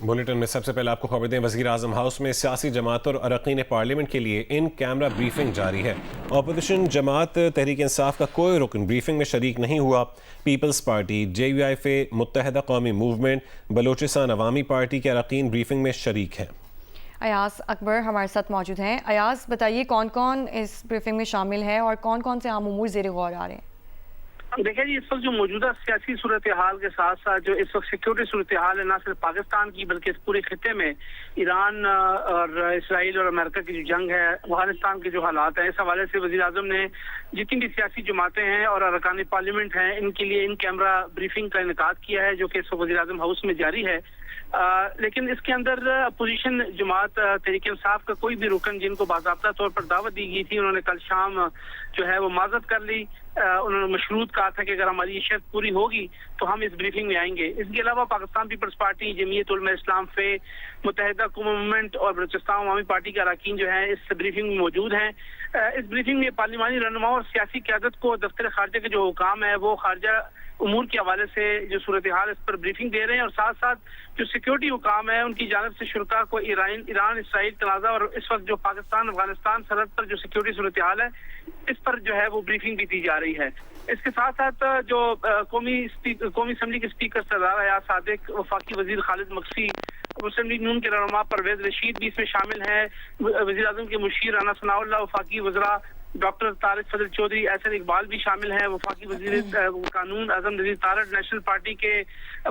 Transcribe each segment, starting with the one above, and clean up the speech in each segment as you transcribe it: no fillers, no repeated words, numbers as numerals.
Bulletin में सबसे पहले आपको खबर दें, वज़ीर आज़म हाउस में सियासी जमात और अरकान पार्लियामेंट के लिए इन कैमरा ब्रीफिंग जारी है। अपोजिशन जमात तहरीक इंसाफ का कोई रुकन ब्रीफिंग में शरीक नहीं हुआ। पीपल्स पार्टी, JUIF, मुत्तहदा कौमी मूवमेंट, बलोचिस्तान अवामी पार्टी के अरकान ब्रीफिंग में शरीक हैं। अयाज अकबर हमारे साथ मौजूद हैं। अयाज, बताइए कौन कौन इस ब्रीफिंग में शामिल है और कौन कौन से अहम उमूर ज़ेर गौर आ रहे हैं? देखिए जी, इस वक्त जो मौजूदा सियासी सूरत हाल के साथ साथ जो इस वक्त सिक्योरिटी सूरत हाल है, न सिर्फ पाकिस्तान की बल्कि इस पूरे खिते में ईरान और इसराइल और अमेरिका की जो जंग है, अफगानिस्तान के जो हालात हैं, इस हवाले से वज़ीर आज़म ने जितनी भी सियासी जमातें हैं और अरकान पार्लियामेंट हैं, इनके लिए इन कैमरा ब्रीफिंग का इनेकाद किया है, जो कि इस वक्त वज़ीर आज़म हाउस में जारी है। लेकिन इसके अंदर अपोजिशन जमात तहरीक इंसाफ का कोई भी रुकन जिनको बाज़ाब्ता तौर पर दावत दी गई थी, उन्होंने कल शाम जो है वो माज़रत कर ली। उन्होंने मशरूत कहा था कि अगर हमारी ये शर्त पूरी होगी तो हम इस ब्रीफिंग में आएंगे। इसके अलावा पाकिस्तान पीपल्स पार्टी, जमीयत उलमा इस्लाम, फे, मुत्तहदा कौमी मूवमेंट और बलोचिस्तान अवामी पार्टी के अरकान जो है इस ब्रीफिंग में मौजूद हैं। इस ब्रीफिंग में पार्लिमानी रहनुमाओं और सियासी क़यादत को दफ्तर खारजा के जो हुकाम है वो खारजा उमूर के हवाले से जो सूरत हाल इस पर ब्रीफिंग दे रहे हैं, और साथ साथ जो सिक्योरिटी हुकाम है उनकी जानब से शुरका को ईरान इसराइल तनाज़ा और इस वक्त जो पाकिस्तान अफगानिस्तान सरहद पर जो सिक्योरिटी सूरत हाल है, इस पर जो है वो ब्रीफिंग भी दी जा रही है। इसके साथ साथ जो कौमी असम्बली के स्पीकर सरदार अयाज सादिक, वफाकी वजीर खालिद मक्सी, मुस्लिम लीग नून के रहनुमा परवेज रशीद भी इसमें शामिल है। वज़ीर आज़म के मुशीर राना सनाउल्लाह, वफाकी वज़रा डॉक्टर तारिक फजल चौधरी, एहसन इकबाल भी शामिल हैं। वफाकी वज़ीर कानून आज़म नज़ीर तारड़, नेशनल पार्टी के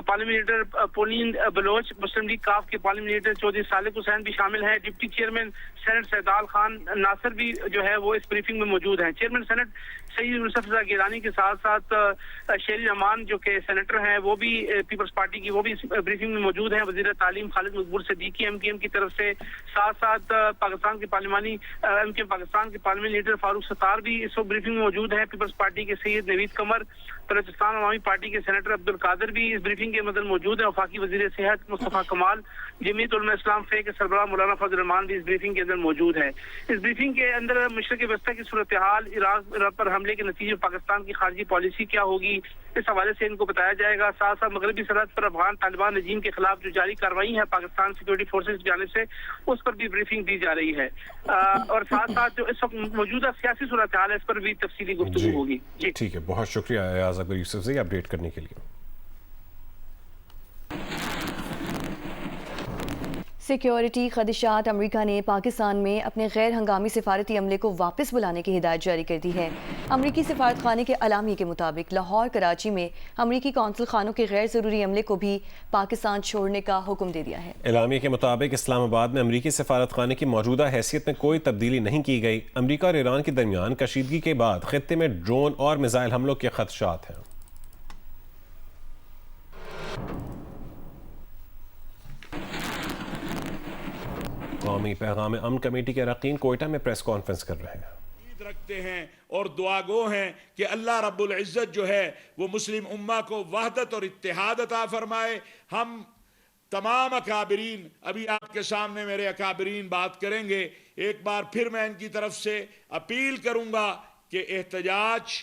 parliamentarian Pullain Baloch, Muslim League काफ के पार्लियामेंटर चौधरी सालिक हुसैन भी शामिल हैं। Deputy chairman senate Saidal Khan Nasir भी जो है वो इस ब्रीफिंग में मौजूद हैं। चेयरमैन सेनेट सईद यूसुफ रज़ा गिलानी के साथ साथ शेरी रहमान जो के सेनेटर हैं वो भी पीपल्स पार्टी की, वो भी इस ब्रीफिंग में मौजूद हैं। वज़ीर तालीम खालिद मकबूल सिद्दीकी MKM की तरफ से, साथ साथ पाकिस्तान के पार्लिमानी MKM पाकिस्तान के पार्लियामेंट लीडर फारूक सत्तार भी इस वक्त ब्रीफिंग में मौजूद है। पीपल्स पार्टी के सैयद नवीद कमर, बलोचिस्तान अवामी पार्टी के सेनेटर अब्दुल कादिर भी इस ब्रीफिंग के मदद मौजूद है। वफाकी वज़ीर सेहत मुस्तफ़ा कमाल, जमीयत उलमा इस्लाम फे के सरबराह मौलाना फजल रहमान भी इस ब्रीफिंग के अंदर मौजूद है। इस ब्रीफिंग के अंदर मशरिक़ वस्ता की सूरत हाल, इराक पर हमले के नतीजे पाकिस्तान की खारजी पॉलिसी क्या होगी, इस हवाले से इनको बताया जाएगा। साथ साथ मगरबी सरहद पर अफगान तालिबान रजीम के खिलाफ जो जारी कार्रवाई है पाकिस्तान सिक्योरिटी फोर्सेज की जानिब से, उस पर भी ब्रीफिंग दी जा रही है। और साथ साथ जो इस वक्त मौजूदा सियासी सूरत हाल है, इस पर भी तफसीली गुफ्तगू होगी। जी ठीक है, बहुत शुक्रिया अयाज अकबर यूसुफ से अपडेट करने के लिए। सिक्योरिटी खदशात, अमरीका ने पाकिस्तान में अपने गैर हंगामी सिफारती अमले को वापस बुलाने की हिदायत जारी कर दी है। अमरीकी सिफारत खाने के अलामी के मुताबिक लाहौर, कराची में अमरीकी कौंसल खानों के गैर ज़रूरी अमले को भी पाकिस्तान छोड़ने का हुक्म दे दिया है। एलामी के मुताबिक इस्लामाबाद में अमरीकी सिफारत खाने की मौजूदा हैसियत में कोई तब्दीली नहीं की गई। अमरीका और ईरान के दरमियान कशीदगी के बाद खित्ते में ड्रोन और मिसाइल हमलों के खदशात हैं। कौमी पैगाम अमन कमेटी के अरकान कोयटा में प्रेस कॉन्फ्रेंस कर रहे हैं। रखते हैं और दुआगो हैं कि अल्लाह रब्बुल इज़्ज़त जो है वो मुस्लिम उम्मा को वहदत और इत्तेहाद अता फरमाए। हम तमाम अकाबरीन, अभी आपके सामने मेरे अकाबरीन बात करेंगे, एक बार फिर मैं इनकी तरफ से अपील करूंगा कि एहतजाज,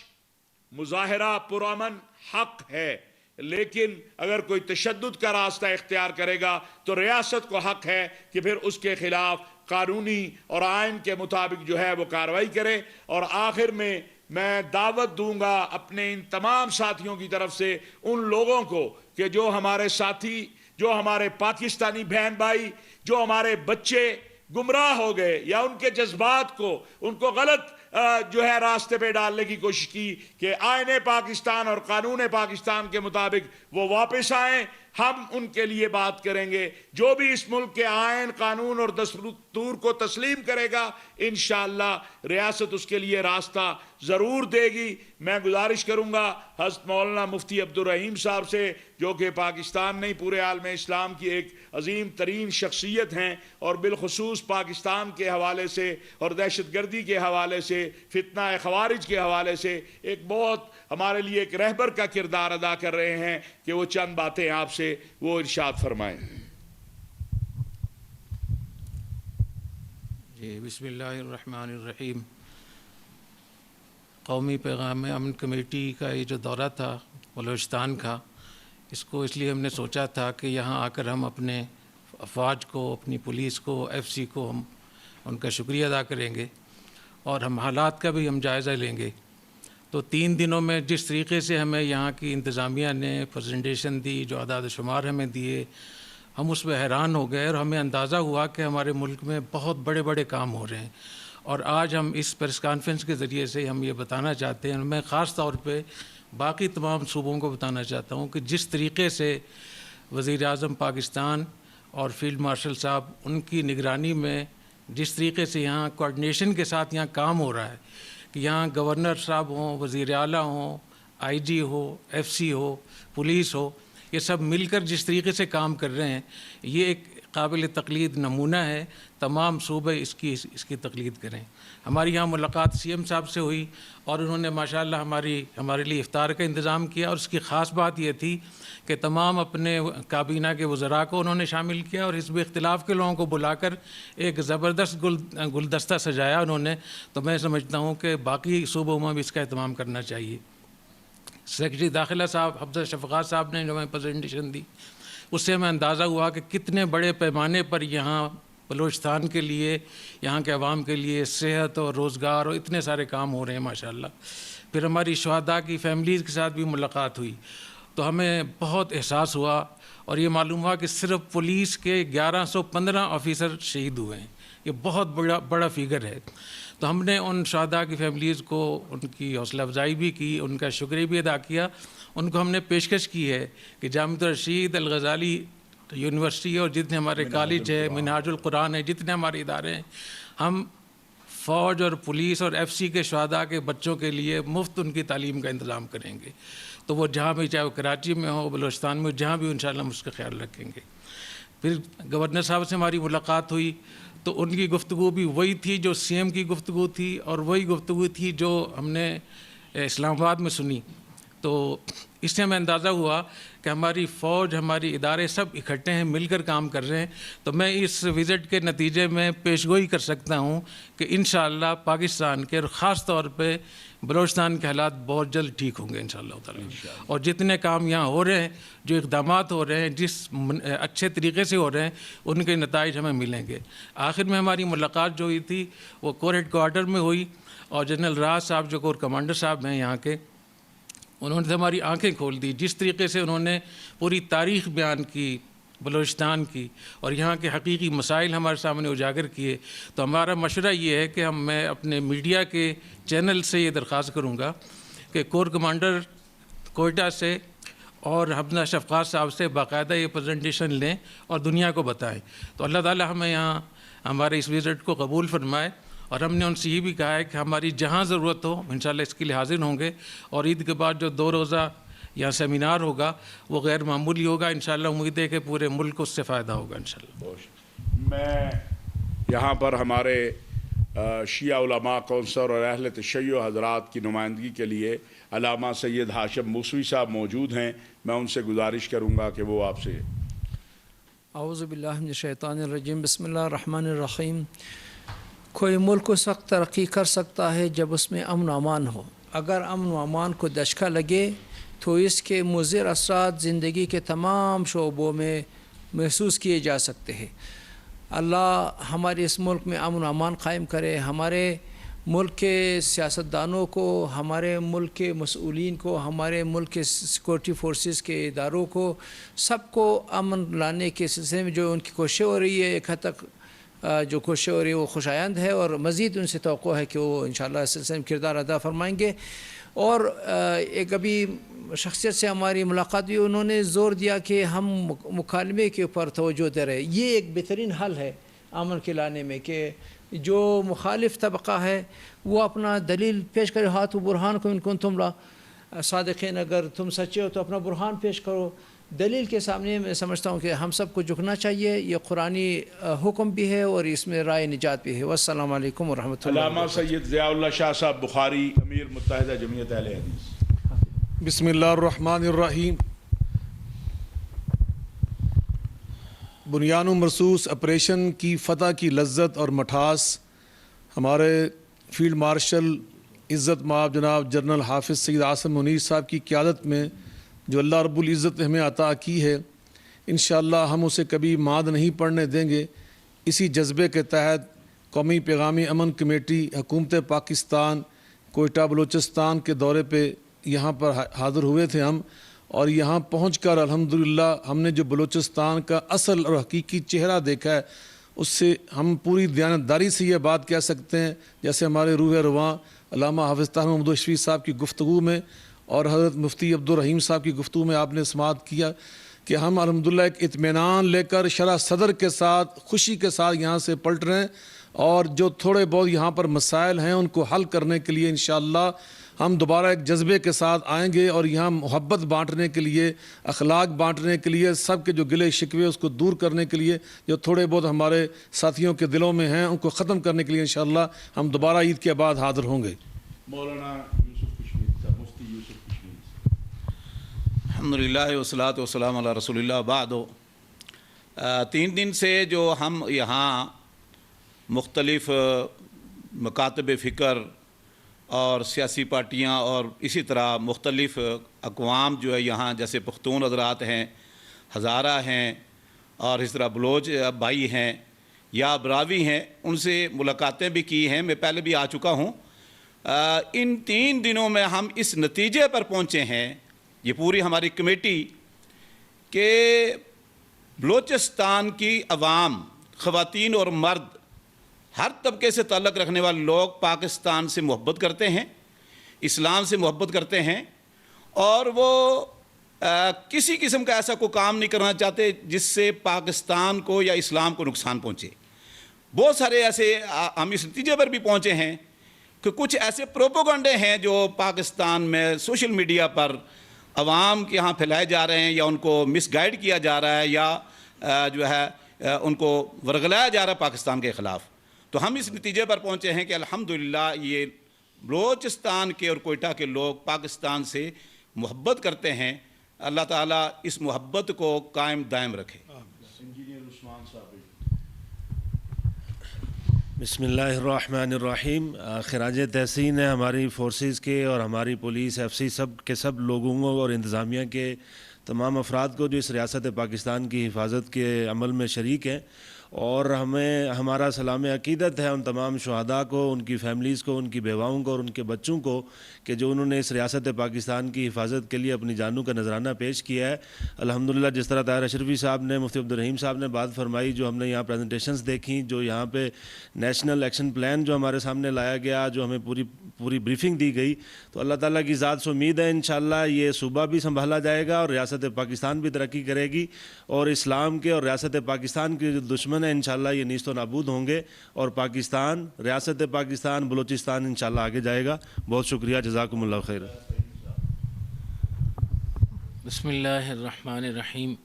मुजाहरा पुरअमन हक है, लेकिन अगर कोई तशद्दुद का रास्ता इख्तियार करेगा तो रियासत को हक है कि फिर उसके खिलाफ कानूनी और आइन के मुताबिक जो है वो कार्रवाई करे। और आखिर में मैं दावत दूंगा अपने इन तमाम साथियों की तरफ से उन लोगों को कि जो हमारे साथी, जो हमारे पाकिस्तानी बहन भाई, जो हमारे बच्चे गुमराह हो गए या उनके जज्बात को, उनको गलत जो है रास्ते पे डालने की कोशिश की कि आईने पाकिस्तान और कानून पाकिस्तान के मुताबिक वो वापस आए, हम उनके लिए बात करेंगे। जो भी इस मुल्क के आइन, कानून और दस्तूर को तस्लीम करेगा, इंशाअल्लाह रियासत उसके लिए रास्ता ज़रूर देगी। मैं गुजारिश करूँगा हज़रत मौलाना मुफ्ती अब्दुल रहीम साहब से, जो कि पाकिस्तान नहीं पूरे आलम इस्लाम की एक अजीम तरीन शख्सियत हैं और बिलखुसूस पाकिस्तान के हवाले से और दहशत गर्दी के हवाले से, फितना खवारिज के हवाले से एक बहुत हमारे लिए एक रहबर का किरदार अदा कर रहे हैं, कि वो चंद बातें आपसे वो इरशाद फरमाएं। जी, बिस्मिल्लाहिर्रहमानिर्रहीम। कौमी पैगाम अमन कमेटी का ये जो दौरा था बलूचिस्तान का, इसको इसलिए हमने सोचा था कि यहाँ आकर हम अपने अफवाज को, अपनी पुलिस को, FC को हम उनका शुक्रिया अदा करेंगे और हम हालात का भी हम जायज़ा लेंगे। तो 3 दिनों में जिस तरीके से हमें यहाँ की इंतज़ामिया ने प्रेजेंटेशन दी, जो आदाद शुमार हमें दिए, हम उस पर हैरान हो गए और हमें अंदाज़ा हुआ कि हमारे मुल्क में बहुत बड़े बड़े काम हो रहे हैं। और आज हम इस प्रेस कॉन्फ्रेंस के ज़रिए से हम ये बताना चाहते हैं, मैं ख़ास तौर पे बाकी तमाम सूबों को बताना चाहता हूँ कि जिस तरीके से वज़ीर-ए-आज़म पाकिस्तान और फील्ड मार्शल साहब उनकी निगरानी में जिस तरीके से यहाँ कोऑर्डिनेशन के साथ यहाँ काम हो रहा है कि यहाँ गवर्नर साहब हों, वज़ीर आला हों, IG हो, FC हो, पुलिस हो, ये सब मिलकर जिस तरीके से काम कर रहे हैं, ये एक काबिल तक़लीद नमूना है। तमाम सूबे इसकी तक़लीद करें। हमारी यहाँ मुलाकात CM साहब से हुई और उन्होंने माशाअल्लाह हमारे लिए इफ्तार का इंतज़ाम किया और उसकी ख़ास बात ये थी कि तमाम अपने काबीना के वज़रा को उन्होंने शामिल किया और हिज़्ब इख्तिलाफ़ के लोगों को बुलाकर एक ज़बरदस्त गुलदस्ता सजाया उन्होंने। तो मैं समझता हूँ कि बाकी सूबों में भी इसका एहतमाम करना चाहिए। सेक्रेटरी दाखिला साहब हफ्ज़ा शफ़क़ात साहब ने जो हमें प्रेजेंटेशन दी, उससे हमें अंदाज़ा हुआ कि कितने बड़े पैमाने पर यहाँ बलूचिस्तान के लिए, यहाँ के अवाम के लिए सेहत और रोज़गार और इतने सारे काम हो रहे हैं माशाअल्लाह। फिर हमारी शहादा की फैमिलीज़ के साथ भी मुलाकात हुई तो हमें बहुत एहसास हुआ और ये मालूम हुआ कि सिर्फ पुलिस के 1115 ऑफिसर शहीद हुए हैं। ये बहुत बड़ा फिगर है। तो हमने उन शहादा की फैमिलीज़ को उनकी हौसला अफजाई भी की, उनका शुक्रिया भी अदा किया। उनको हमने पेशकश की है कि जामिया रशीद अल गज़ाली यूनिवर्सिटी और जितने हमारे कॉलेज है, मिनहाजुल कुरान है, जितने हमारे इदारे हैं, हम फ़ौज और पुलिस और FC के शहादा के बच्चों के लिए मुफ्त उनकी तालीम का इंतज़ाम करेंगे। तो वो जहाँ भी, चाहे वो कराची में हो, बलूचिस्तान में, जहाँ भी इंशाअल्लाह हम उसका ख्याल रखेंगे। फिर गवर्नर साहब से हमारी मुलाकात हुई तो उनकी गुफ्तगू भी वही थी जो CM की गुफ्तगू थी और वही गुफ्तगू थी जो हमने इस्लामाबाद में सुनी। तो इससे हमें अंदाज़ा हुआ कि हमारी फ़ौज, हमारी इदारे सब इकट्ठे हैं, मिलकर काम कर रहे हैं। तो मैं इस विज़िट के नतीजे में पेशगोई कर सकता हूँ कि इंशाअल्लाह पाकिस्तान के और ख़ास तौर पे बलूचिस्तान के हालात बहुत जल्द ठीक होंगे इंशाअल्लाह ताला। और जितने काम यहाँ हो रहे हैं, जो इक़दामात हो रहे हैं, जिस अच्छे तरीके से हो रहे हैं, उनके नताइज हमें मिलेंगे। आखिर में हमारी मुलाकात जो हुई थी वो कोर हेडक्वार्टर में हुई और जनरल राज साहब जो कोर कमांडर साहब हैं यहाँ के, उन्होंने तो हमारी आंखें खोल दी। जिस तरीके से उन्होंने पूरी तारीख़ बयान की बलूचिस्तान की और यहाँ के हकीकी मसाइल हमारे सामने उजागर किए। तो हमारा मशवरा ये है कि मैं अपने मीडिया के चैनल से ये दरख्वास्त करूँगा कि कोर कमांडर कोयटा से और हफ्ज़ा शफ़क़ात साहब से बाकायदा ये प्रेजेंटेशन लें और दुनिया को बताएं। तो अल्लाह ताला हमें यहाँ हमारे इस विज़िट को कबूल फरमाए। और हमने उनसे ये भी कहा है कि हमारी जहाँ ज़रूरत हो इंशाअल्लाह इसके लिए हाजिर होंगे। और ईद के बाद जो 2 रोज़ा यहाँ सेमिनार होगा वो गैर मामूली होगा। इंशाअल्लाह उम्मीद है कि पूरे मुल्क को उससे फ़ायदा होगा इंशाअल्लाह। मैं यहाँ पर हमारे शिया उलमा कौंसर और अहले तशय्यो हज़रात की नुमाइंदगी के लिए अल्लामा सैयद हाशिम मूसवी साहब मौजूद हैं। मैं उनसे गुजारिश करूँगा कि वो आपसे औज़ु बिल्लाहि मिनश शैतानिर रजीम बिस्मिल्लाहिर रहमानिर रहीम। कोई मुल्क उस वक्त तरक्की कर सकता है जब उसमें अमन अमान हो। अगर अमन अमान को दचका लगे तो इसके मुज़िर असरात ज़िंदगी के तमाम शोबों में महसूस किए जा सकते हैं। अल्लाह हमारे इस मुल्क में अमन अमान क़ायम करे। हमारे मुल्क के सियासतदानों को, हमारे मुल्क के मसूलीन को, हमारे मुल्क के सिक्योरिटी फोर्सेस के इदारों को, सबको अमन लाने के सिलसिले में जो उनकी कोशिश हो रही है, एक हद तक जो कोशिश हो रही है वो खुशायंद है और मज़ीद उनसे तवक्को है कि वो इंशाअल्लाह इस सिलसिले में किरदार अदा फरमाएँगे। और एक अभी शख्सियत से हमारी मुलाकात हुई, उन्होंने ज़ोर दिया कि हम मुकालमे के ऊपर तवज्जो दे रहे। ये एक बेहतरीन हल है अमन के लाने में कि जो मुखालिफ तबका है वो अपना दलील पेश करे। हाथ बुरहान को इनको तुम सादिक़ीन, अगर तुम सच्चे हो तो अपना बुरहान पेश करो। दलील के सामने मैं समझता हूँ कि हम सबको झुकना चाहिए। ये कुरानी हुक्म भी है और इसमें राय निजात भी है। वस्सलामु अलैकुम व रहमतुल्लाह। अल्लामा सैयद ज़ियाउल्लाह शाह साहब बुखारी, अमीर मुत्तहिदा जमीयत अहले हदीस। बिस्मिल्लाहिर्रहमानिर्रहीम। बुनियान मरसूस ऑपरेशन की फ़तह की लज्जत और मठास हमारे फील्ड मार्शल इज़्ज़त माब जनाब जनरल हाफिज़ सैयद आसिम मुनीर साहब की क़यादत में जो अल्लाह रब्बुल इज़्ज़त ने हमें अता की है, इंशाअल्लाह हम उसे कभी माद नहीं पड़ने देंगे। इसी जज्बे के तहत कौमी पैगामी अमन कमेटी हुकूमत पाकिस्तान कोयटा बलूचिस्तान के दौरे पे यहाँ पर हाज़िर हुए थे हम, और यहाँ पहुँचकर अल्हम्दुलिल्लाह हमने जो बलूचिस्तान का असल और हकीकी चेहरा देखा है, उससे हम पूरी दयानतदारी से ये बात कह सकते हैं जैसे हमारे रूह रवां अल्लामा हाफ़िज़ ताहिर महमूद हशवी साहब की गुफ्तगू में और हज़रत मुफ्ती अब्दुल रहीम साहब की गुफ्तगू में आपने समाअत किया कि हम अल्हम्दुलिल्लाह एक इत्मीनान लेकर शरह सदर के साथ खुशी के साथ यहाँ से पलट रहे हैं, और जो थोड़े बहुत यहाँ पर मसाइल हैं उनको हल करने के लिए इंशाअल्लाह हम दोबारा एक जज्बे के साथ आएंगे, और यहाँ मोहब्बत बांटने के लिए, अखलाक बांटने के लिए, सब के जो गिले शिकवे उसको दूर करने के लिए, जो थोड़े बहुत हमारे साथियों के दिलों में हैं उनको ख़त्म करने के लिए इंशाअल्लाह हम दोबारा ईद के बाद हाज़िर होंगे। मौलाना यूसुफ कश्मीरी साहब, मुफ्ती यूसुफ कश्मीरी। अल्हम्दुलिल्लाह वस्सलातु वस्सलामु अला रसूलिल्लाह बादो। 3 दिन से जो हम यहाँ मुख्तलिफ मकातब फ़िक्र और सियासी पार्टियाँ और इसी तरह मुख्तलिफ अक़वाम जो है यहाँ, जैसे पख्तून हज़रात हैं, हज़ारा हैं और इस तरह बलोच भाई हैं या बरावी हैं, उनसे मुलाकातें भी की हैं। मैं पहले भी आ चुका हूँ। इन 3 दिनों में हम इस नतीजे पर पहुँचे हैं, ये पूरी हमारी कमेटी, कि बलूचिस्तान की अवाम, ख़वातीन और मर्द, हर तबके से ताल्लुक़ रखने वाले लोग पाकिस्तान से मोहब्बत करते हैं, इस्लाम से मोहब्बत करते हैं, और वो किसी किस्म का ऐसा कोई काम नहीं करना चाहते जिससे पाकिस्तान को या इस्लाम को नुकसान पहुँचे। बहुत सारे ऐसे हम इस नतीजे पर भी पहुँचे हैं कि कुछ ऐसे प्रोपोगंडे हैं जो पाकिस्तान में सोशल मीडिया पर अवाम के यहाँ फैलाए जा रहे हैं, या उनको मिसगाइड किया जा रहा है, या जो है उनको वरगलाया जा रहा है पाकिस्तान के ख़िलाफ़। तो हम इस नतीजे पर पहुँचे हैं कि अल्हम्दुलिल्लाह ये बलूचिस्तान के और कोयटा के लोग पाकिस्तान से मोहब्बत करते हैं। अल्लाह ताला इस मोहब्बत को कायम दायम रखे। बिस्मिल्लाहिर्रहमानिर्रहीम। खिराज तहसीन है हमारी फ़ोर्सेस के और हमारी पुलिस, एफसी, सब के सब लोगों और इंतज़ामिया के तमाम अफराद को जो इस रियासत पाकिस्तान की हिफाजत के अमल में शरीक हैं, और हमें हमारा सलाम अक़ीदत है उन तमाम शुहदा को, उनकी फ़ैमिलीज़ को, उनकी बेवाओं को और उनके बच्चों को कि जो उन्होंने इस रियासत पाकिस्तान की हिफाजत के लिए अपनी जानों का नजराना पेश किया है। अल्हम्दुलिल्लाह जिस तरह ताहिर अशरफी साहब ने, मुफ्ती अब्दुल रहीम साहब ने बात फरमाई, जो हमने यहाँ प्रेजेंटेशंस देखी, जो यहाँ पे नेशनल एक्शन प्लान जो हमारे सामने लाया गया, जो हमें पूरी ब्रीफिंग दी गई, तो अल्लाह ताला की ज़ात से उम्मीद है इंशाअल्लाह ये सूबा भी संभाला जाएगा और रियासत पाकिस्तान भी तरक्की करेगी, और इस्लाम के और रियासत पाकिस्तान के जो दुश्मन है इंशाअल्लाह ये नीस्तो नाबूद होंगे, और पाकिस्तान, रियासत पाकिस्तान, बलूचिस्तान इंशाअल्लाह आगे जाएगा। बहुत शुक्रिया, जज़ाकुमुल्लाह खैर। बिस्मिल्लाहिर्रहमानिर्रहीम।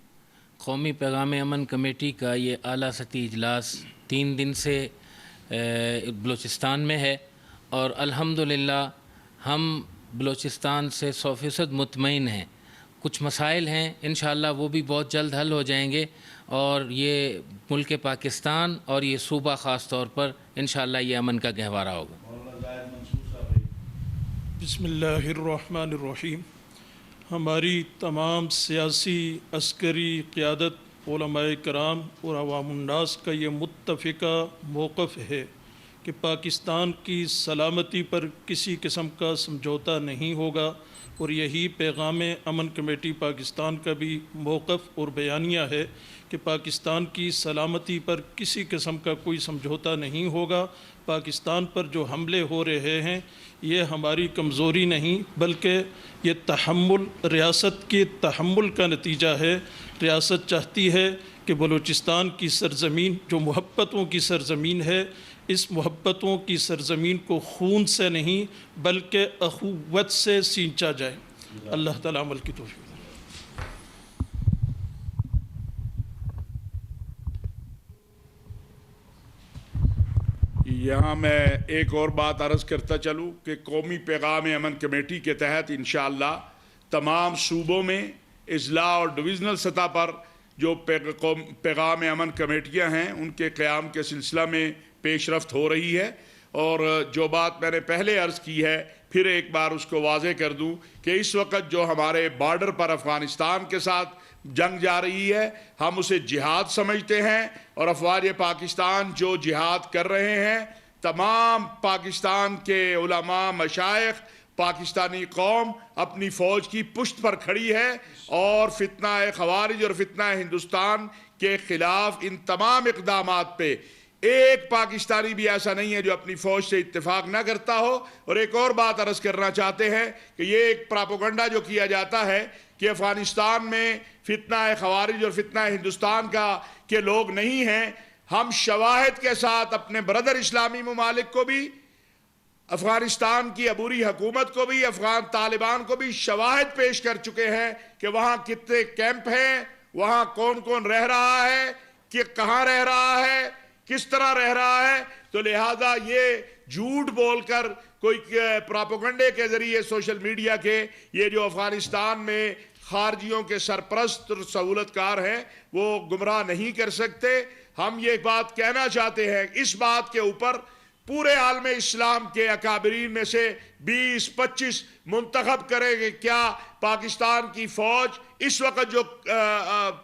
कौमी पैगाम अमन कमेटी का ये आला सती इजलास 3 दिन से बलूचिस्तान में है, और अल्हम्दुलिल्लाह हम बलूचिस्तान से 100% मुतमईन हैं। कुछ मसाइल हैं, इंशाअल्लाह वो भी बहुत जल्द हल हो जाएंगे, और ये मुल्क पाकिस्तान और ये सूबा ख़ास तौर पर इंशाअल्लाह ये अमन का गहवारा होगा। बिस्मिल्लाहिर्रहमानिर्रहीम। हमारी तमाम सियासी, अस्करी क़ियादत, उलमाए कराम और अवामुन्नास का ये मुत्तफ़िका मौक़िफ़ है कि पाकिस्तान की सलामती पर किसी किस्म का समझौता नहीं होगा, और यही पैगाम अमन कमेटी पाकिस्तान का भी मौक़िफ़ और बयानिया है कि पाकिस्तान की सलामती पर किसी किस्म का कोई समझौता नहीं होगा। पाकिस्तान पर जो हमले हो रहे हैं ये हमारी कमज़ोरी नहीं, बल्कि ये तहम्मुल, रियासत के तहम्मुल का नतीजा है। रियासत चाहती है कि बलूचिस्तान की सरज़मीन, जो मोहब्बतों की सरज़मीन है, इस मोहब्बतों की सरज़मीन को खून से नहीं बल्कि अख़ुव्वत से सींचा जाए। अल्लाह ताला अमल की तौफ़ीक़। यहाँ मैं एक और बात अर्ज़ करता चलूँ कि कौमी पैगाम अमन कमेटी के तहत इंशाअल्लाह तमाम सूबों में इज़ला और डिविज़नल सतह पर जो पैगाम अमन कमेटियाँ हैं उनके क़याम के सिलसिला में पेशरफ्त हो रही है। और जो बात मैंने पहले अर्ज़ की है फिर एक बार उसको वाज़े कर दूँ कि इस वक्त जो हमारे बॉर्डर पर अफ़गानिस्तान के साथ जंग जा रही है, हम उसे जिहाद समझते हैं। और अफवाज पाकिस्तान जो जिहाद कर रहे हैं, तमाम पाकिस्तान के उलमा, मशाइख, पाकिस्तानी कौम अपनी फ़ौज की पुश्त पर खड़ी है और फितना खवारिज और फितना हिंदुस्तान के ख़िलाफ़ इन तमाम इक़दामात पे एक पाकिस्तानी भी ऐसा नहीं है जो अपनी फ़ौज से इत्तेफाक ना करता हो। और एक और बात अर्ज़ करना चाहते हैं कि ये एक प्रोपेगेंडा जो किया जाता है कि अफ़गानिस्तान में फितना खवारिज और फितना हिंदुस्तान का के लोग नहीं हैं, हम शवाहिद के साथ अपने ब्रदर इस्लामी ममालिक को भी, अफ़गानिस्तान की अबूरी हुकूमत को भी, अफ़गान तालिबान को भी शवाहिद पेश कर चुके हैं कि वहाँ कितने कैंप हैं, वहाँ कौन कौन रह रहा है, कि कहाँ रह रहा है, किस तरह रह रहा है। तो लिहाजा ये झूठ बोलकर कोई प्रोपेगेंडे के ज़रिए सोशल मीडिया के ये जो अफ़गानिस्तान में खारजियों के सरपरस्त और सहूलतकार हैं वो गुमराह नहीं कर सकते। हम ये बात कहना चाहते हैं, इस बात के ऊपर पूरे आलम इस्लाम के अकाबरीन में से 20-25 मुंतखब करेंगे क्या पाकिस्तान की फ़ौज इस वक्त जो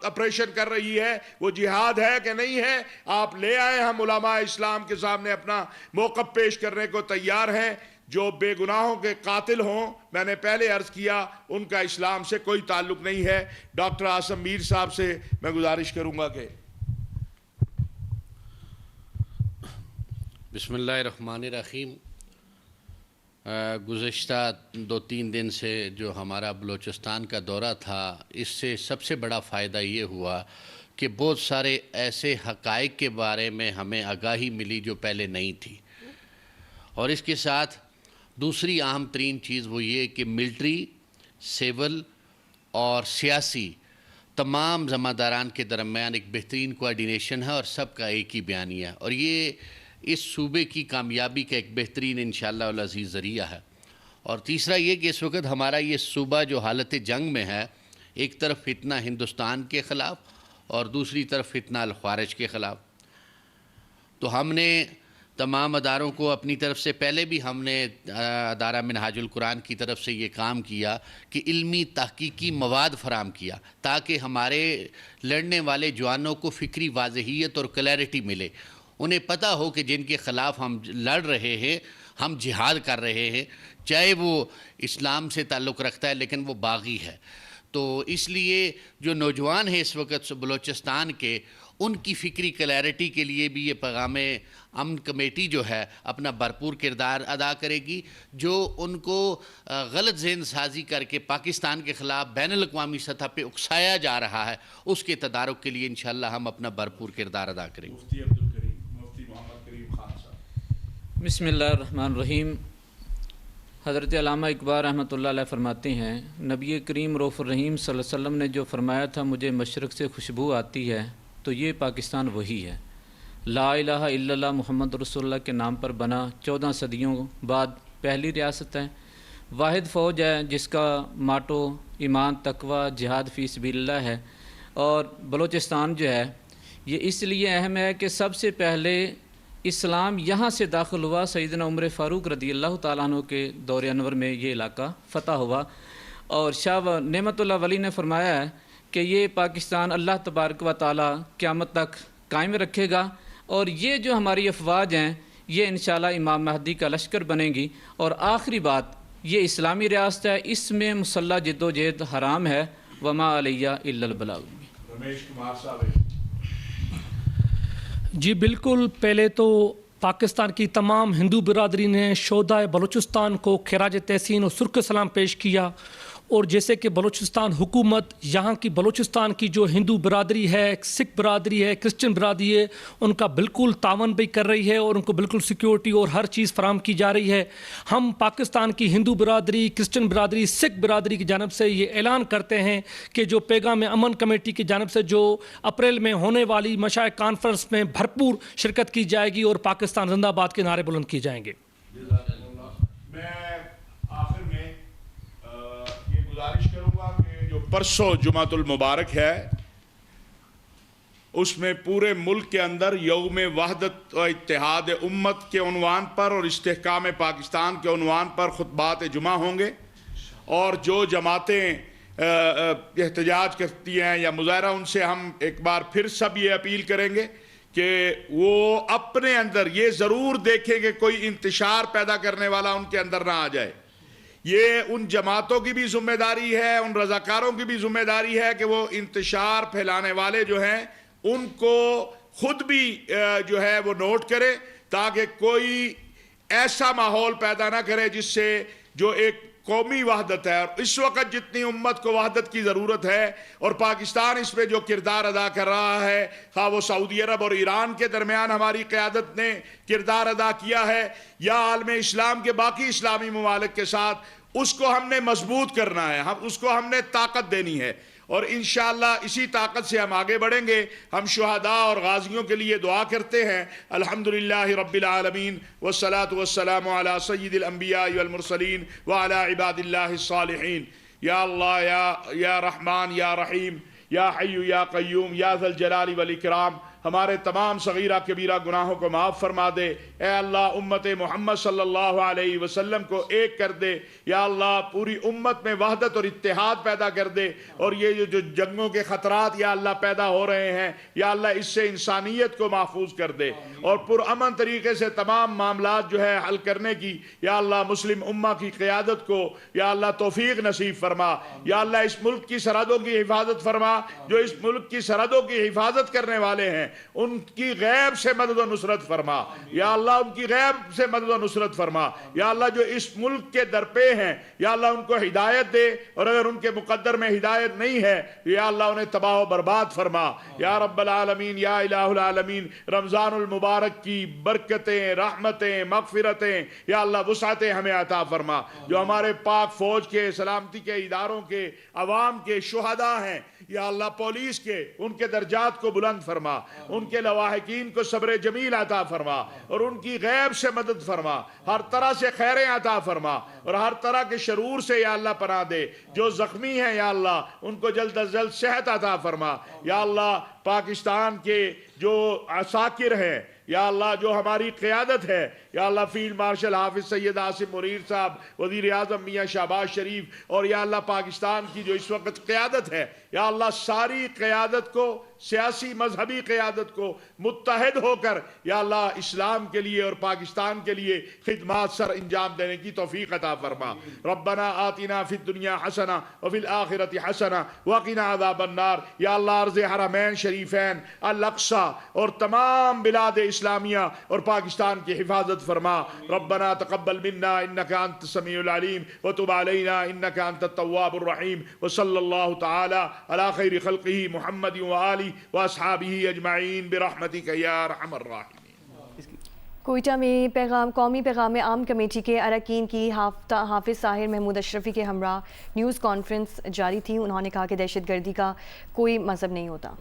ऑपरेशन कर रही है वो जिहाद है कि नहीं है। आप ले आए, हम उलमा इस्लाम के सामने अपना मौक़िफ़ पेश करने को तैयार हैं। जो बेगुनाहों के कातिल हों, मैंने पहले अर्ज़ किया, उनका इस्लाम से कोई ताल्लुक़ नहीं है। डॉक्टर आसम मीर साहब से मैं गुजारिश करूँगा कि बिस्मिल्लाहिर्रहमानिर्रहीम। गुज़िश्ता 2-3 दिन से जो हमारा बलूचिस्तान का दौरा था, इससे सबसे बड़ा फ़ायदा ये हुआ कि बहुत सारे ऐसे हक़ाइक़ के बारे में हमें आगाही मिली जो पहले नहीं थी। और इसके साथ दूसरी अहम तरीन चीज़ वो ये कि मिलिट्री, सिविल और सियासी तमाम ज़िम्मेदारान के दरमियान एक बेहतरीन कोऑर्डिनेशन है और सबका एक ही बयानिया है। और ये इस सूबे की कामयाबी का एक बेहतरीन इंशाअल्लाह अल अज़ीज़ ज़रिया है। और तीसरा ये कि इस वक्त हमारा ये सूबा जो हालत जंग में है, एक तरफ फितना हिंदुस्तान के ख़िलाफ़ और दूसरी तरफ फितना अल ख़वारिज के ख़िलाफ़। तो हमने तमाम अदारों को अपनी तरफ से, पहले भी हमने अदारा मिनहाजुल कुरान की तरफ से ये काम किया कि इल्मी तहकीकी मवाद फ़राम किया ताकि हमारे लड़ने वाले जवानों को फ़िक्री वाज़हियत और क्लैरिटी मिले, उन्हें पता हो कि जिनके ख़िलाफ़ हम लड़ रहे हैं, हम जिहाद कर रहे हैं, चाहे वो इस्लाम से ताल्लुक़ रखता है लेकिन वो बागी है। तो इसलिए जो नौजवान हैं इस वक्त बलूचिस्तान के, उनकी फ़िक्री क्लैरिटी के लिए भी ये पैगाम अमन कमेटी जो है अपना भरपूर किरदार अदा करेगी। जो उनको गलत ज़हन साजी करके पाकिस्तान के ख़िलाफ़ बैनुल अक़वामी सतह पे उकसाया जा रहा है, उसके तदारुक के लिए इंशाअल्लाह हम अपना भरपूर किरदार अदा करेंगे। बिस्मिल्लाहिर्रहमानिर्रहीम। हज़रत अल्लामा इक़बाल रहमतुल्लाह अलैह फरमाते हैं, नबी करीम रऊफ़ुर रहीम सल्लल्लाहु अलैहि वसल्लम ने जो फरमाया था, मुझे मशरक़ से खुशबू आती है, तो ये पाकिस्तान वही है। ला इलाहा इल्लल्लाह मुहम्मद रसूलुल्लाह के नाम पर बना 14 सदियों बाद पहली रियासत है। वाहिद फ़ौज है जिसका माटो ईमान, तकवा, जिहाद फ़ी सबिलिल्लाह है। और बलूचिस्तान जो है ये इसलिए अहम है कि सबसे पहले इस्लाम यहाँ से दाखिल हुआ। सैयदना उमर फ़ारूक रज़ियल्लाहु ताला अन्हु के दौर अनवर में ये इलाका फ़तह हुआ। और शाह नेमतुल्लाह वली ने फरमाया है कि ये पाकिस्तान अल्लाह तबारक व तआला क़यामत तक कायम रखेगा। और ये जो हमारी अफवाज हैं ये इंशाअल्लाह इमाम महदी का लश्कर बनेंगी। और आखिरी बात, ये इस्लामी रियासत है, इसमें मुसल्ला जिद्दोजहद हराम है। वमा अलैया इल्लल बलाग। रमेश कुमार साहब। जी बिल्कुल, पहले तो पाकिस्तान की तमाम हिंदू बिरादरी ने शोहदाए बलूचिस्तान को खिराज तहसीन और सुर्ख सलाम पेश किया। और जैसे कि बलूचिस्तान हुकूमत यहाँ की बलूचिस्तान की जो हिंदू बिरादरी है, सिख बिरादरी है, क्रिश्चियन बिरादरी है, उनका बिल्कुल तावन भी कर रही है और उनको बिल्कुल सिक्योरिटी और हर चीज़ फराम की जा रही है। हम पाकिस्तान की हिंदू बिरादरी, क्रिश्चियन बिरादरी, सिख बिरादरी की जानब से ये ऐलान करते हैं कि जो पैगाम अमन कमेटी की जानब से जो अप्रैल में होने वाली मशाइख कॉन्फ्रेंस में भरपूर शिरकत की जाएगी और पाकिस्तान जिंदाबाद के नारे बुलंद किए जाएंगे। गुजारिश करूंगा कि जो परसों जुमातुल मुबारक है उसमें पूरे मुल्क के अंदर यौम वहदत व इत्तेहाद उम्मत के उन्वान पर और इस्तेहकाम पाकिस्तान के उन्वान पर खुतबात जुमा होंगे। और जो जमातें एहतजाज करती हैं या मुजाहरा, उनसे हम एक बार फिर सब ये अपील करेंगे कि वो अपने अंदर ये ज़रूर देखें कि कोई इंतशार पैदा करने वाला उनके अंदर ना आ जाए। ये उन जमातों की भी जिम्मेदारी है, उन रज़ाकारों की भी जिम्मेदारी है कि वो इंतशार फैलाने वाले जो हैं उनको खुद भी जो है वो नोट करे, ताकि कोई ऐसा माहौल पैदा ना करे जिससे जो एक कौमी वहदत है, और इस वक्त जितनी उम्मत को वहदत की ज़रूरत है और पाकिस्तान इस पर जो किरदार अदा कर रहा है, खा वो सऊदी अरब और ईरान के दरमियान हमारी क़यादत ने किरदार अदा किया है या आलम इस्लाम के बाकी इस्लामी ममालिक के साथ, उसको हमने मजबूत करना है, हम उसको हमने ताकत देनी है और इंशाअल्लाह इसी ताकत से हम आगे बढ़ेंगे। हम शुहदा और गाजियों के लिए दुआ करते हैं। अल्हम्दुलिल्लाहि रब्बिल आलमीन वस्सलातु वस्सलामु अला सय्यिदिल अंबिया वल मुरसलीन व अला इबादिल्लाहिस सालिहीन। या अल्लाह या रहमान या रहीम या हय्यु या क़य्यूम या ज़ल जलाली वल इकराम, हमारे तमाम सगीरा कबीरा गुनाहों को माफ़ फरमा दे। ए अल्लाह उम्मत मोहम्मद सल्लल्लाहु अलैहि वसल्लम को एक कर दे। या अल्लाह पूरी उम्मत में वहदत और इत्तेहाद पैदा कर दे, और ये जो जंगों के ख़तरात या अल्लाह पैदा हो रहे हैं, या अल्लाह इससे इंसानियत को महफूज कर दे और पुरअमन तरीके से तमाम मामलात जो है हल करने की या अल्लाह मुस्लिम उम्मा की क़यादत को या अल्लाह तौफीक नसीब फरमा। या अल्लाह इस मुल्क की सरहदों की हिफाजत फरमा, जो इस मुल्क की सरहदों की हिफाजत करने वाले हैं उनकी गैब से मदद और नुसरत फरमा। या अल्लाह उनकी गैब से मदद और नुसरत फरमा। या अल्लाह जो इस मुल्क के दरपे हैं, या अल्लाह उनको हिदायत दे, और अगर उनके मुकद्दर में हिदायत नहीं है या अल्लाह उन्हें तबाह व बर्बाद फरमा। या रब्बल आलमीन या इलाहुल आलमीन, रमज़ानुल मुबारक की बरकतें, रहमतें, मग़फ़िरतें या अल्लाह वुसअतें हमें अता फरमा। जो हमारे पाक फौज के, सलामती के इदारों के, अवाम के, शुहदा हैं, या अल्लाह पुलिस के, उनके दर्जात को बुलंद फरमा, उनके लवाहिकीन को सब्र जमील अता फरमा और उनकी गैब से मदद फरमा। हर तरह से खैरें अता फरमा और हर तरह के शरूर से या अल्लाह पनाह दे। जो जख्मी हैं या अल्लाह उनको जल्द अज जल्द सेहत अता फरमा। या अल्लाह पाकिस्तान के जो असाकिर हैं, या अल्लाह जो हमारी क़यादत है, या अल्लाह फील्ड मार्शल हाफिज सैयद आसिम मुनीर साहब, वज़ीर आज़म मियाँ शहबाज शरीफ, और या अल्लाह पाकिस्तान की जो इस वक्त क़यादत है, या अल्लाह सारी क़यादत को, सियासी मजहबी क़यादत को मुत्तहद होकर या अल्लाह इस्लाम के लिए और पाकिस्तान के लिए खिदमात सर अंजाम देने की तौफीक अता फरमा। रब्बना आतिना फिद दुनिया हसना व फिल आखिरति हसना व क़िना अज़ाबन नार। या अल्लाह अर्ज़ हरमैन शरीफैन, अल अक़सा और तमाम बिलाद इस्लामिया और पाकिस्तान की हिफाजत फरमा। रब्बना तक़ब्बल मिन्ना इन्नका अंत समीउल अलीम व तुब अलैना इन्नका अंत तव्वाबुर रहीम। व सल्लल्लाहु तआला अला खैरि खल्क़िही मुहम्मद व आलिहि व अस्हाबिही अजमईन बिरहमतिका या अरहमर राहिमीन। कोयटा में कौमी पैगाम आम कमेटी के अरकान की हाफिज साहिर महमूद अशरफी के हमरा न्यूज़ कॉन्फ्रेंस जारी थी। उन्होंने कहा कि दहशत गर्दी का कोई मज़हब नहीं होता।